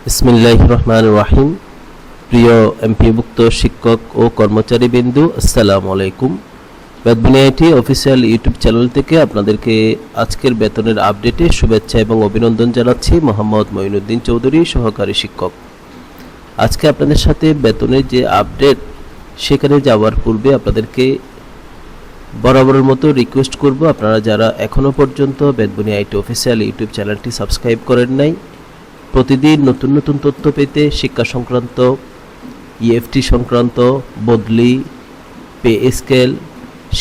বিসমিল্লাহির রহমানির রহিম। প্রিয় এমপিভুক্ত শিক্ষক ও কর্মচারীবৃন্দু, আসসালামু আলাইকুম। Betbunia IT official YouTube channel থেকে আপনাদেরকে আজকের বেতনের আপডেটে শুভেচ্ছা এবং অভিনন্দন জানাচ্ছি। মোহাম্মদ মঈনুদ্দিন চৌধুরী, সহকারী শিক্ষক। আজকে আপনাদের সাথে বেতনের যে আপডেট, সেখানে যাওয়ার পূর্বে আপনাদেরকে বরাবরের মতো রিকোয়েস্ট করব, আপনারা যারা এখনও পর্যন্ত বেতবুনিয়া আইটি অফিসিয়াল ইউটিউব চ্যানেলটি সাবস্ক্রাইব করেন নাই, প্রতিদিন নতুন নতুন তথ্য পেতে শিক্ষা সংক্রান্ত, ইএফটি সংক্রান্ত, বদলি, পে স্কেল,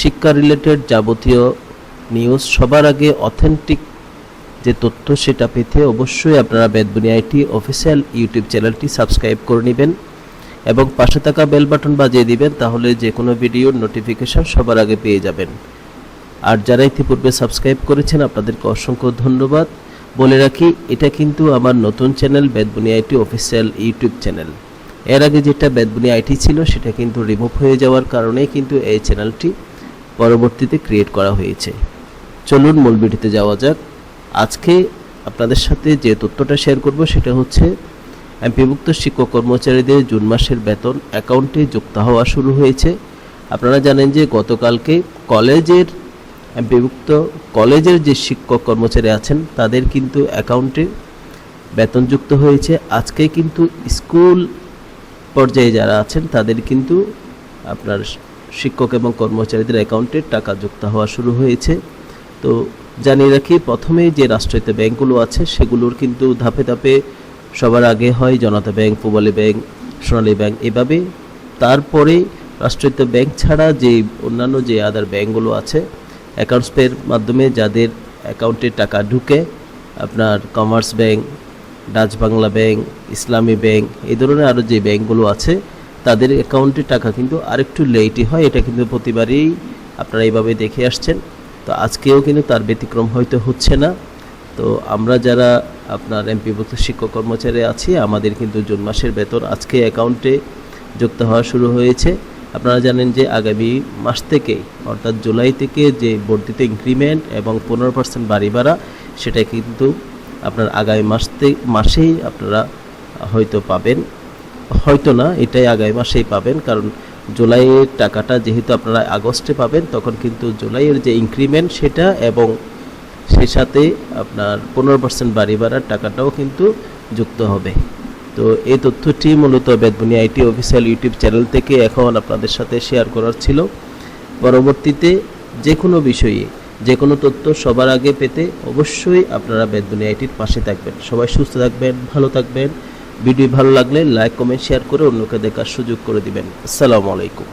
শিক্ষা রিলেটেড যাবতীয় নিউজ সবার আগে অথেন্টিক যে তথ্য সেটা পেতে অবশ্যই আপনারা বেতবুনিয়া আইটি অফিসিয়াল ইউটিউব চ্যানেলটি সাবস্ক্রাইব করে নেবেন এবং পাশে থাকা বেল বাটন বাজিয়ে দিবেন, তাহলে যে কোনো ভিডিওর নোটিফিকেশন সবার আগে পেয়ে যাবেন। আর যারা ইতিপূর্বে সাবস্ক্রাইব করেছেন আপনাদেরকে অসংখ্য ধন্যবাদ। বলে রাখি, এটা কিন্তু আমার নতুন channel, Betbunia IT official YouTube channel. এর আগে যেটা বেতবুনিয়া আইটি ছিল সেটা কিন্তু রিমুভ হয়ে যাওয়ার কারণে কিন্তু এই চ্যানেলটি পরবর্তীতে ক্রিয়েট করা হয়েছে। চলুন মূল ভিডিওতে যাওয়া যাক। আজকে আপনাদের সাথে যে তথ্যটা শেয়ার করব সেটা হচ্ছে এমপিভুক্ত শিক্ষক কর্মচারীদের জুন মাসের বেতন অ্যাকাউন্টে যুক্ত হওয়া শুরু হয়েছে। আপনারা জানেন যে গতকালকে কলেজের যে শিক্ষক কর্মচারী আছেন তাদের কিন্তু অ্যাকাউন্টে বেতন যুক্ত হয়েছে। আজকে কিন্তু স্কুল পর্যায়ে যারা আছেন তাদের কিন্তু আপনার শিক্ষক এবং কর্মচারীদের অ্যাকাউন্টে টাকা যুক্ত হওয়া শুরু হয়েছে। তো জানিয়ে রাখি, প্রথমে যে রাষ্ট্রায়ত্ত ব্যাংকগুলো আছে সেগুলোর কিন্তু ধাপে ধাপে সবার আগে হয় জনতা ব্যাংক, পূবালী ব্যাংক, সোনালী ব্যাংক, এভাবে তারপরে রাষ্ট্রায়ত্ত ব্যাংক ছাড়া যে অন্যান্য যে আদার ব্যাংকগুলো আছে, অ্যাকাউন্টস পের মাধ্যমে যাদের অ্যাকাউন্টে টাকা ঢুকে, আপনার commerce bank, Dutch Bangla bank, ইসলামী ব্যাংক, এই ধরনের আরও যে ব্যাংকগুলো আছে তাদের অ্যাকাউন্টে টাকা কিন্তু আরেকটু লেটই হয়। এটা কিন্তু প্রতিবারই আপনারা এইভাবে দেখে আসছেন। তো আজকেও কিন্তু তার ব্যতিক্রম হয়তো হচ্ছে না। তো আমরা যারা আপনার এমপিভুক্ত শিক্ষক কর্মচারী আছি, আমাদের কিন্তু জুন মাসের বেতন আজকে অ্যাকাউন্টে যুক্ত হওয়া শুরু হয়েছে। আপনারা জানেন যে আগামী মাস থেকেই, অর্থাৎ জুলাই থেকে যে বর্ধিত ইনক্রিমেন্ট এবং 15% বাড়ি ভাড়া, সেটা কিন্তু আপনার আগামী মাসেই আপনারা হয়তো পাবেন, হয়তো না, এটাই আগামী মাসেই পাবেন। কারণ জুলাইয়ের টাকাটা যেহেতু আপনারা আগস্টে পাবেন, তখন কিন্তু জুলাইয়ের যে ইনক্রিমেন্ট সেটা এবং সেই সাথে আপনার 15% বাড়ি ভাড়ার টাকাটাও কিন্তু যুক্ত হবে। তো এই তথ্যটি মূলত Betbunia IT official YouTube channel থেকে এখন আপনাদের সাথে শেয়ার করার ছিল। পরবর্তীতে যে কোনো বিষয়ে, যে কোনো তথ্য সবার আগে পেতে অবশ্যই আপনারা বেতবুনিয়া আইটির পাশে থাকবেন। সবাই সুস্থ থাকবেন, ভালো থাকবেন। ভিডিও ভালো লাগলে লাইক, কমেন্ট, শেয়ার করে অন্যকে দেখার সুযোগ করে দিবেন। আসসালামু আলাইকুম।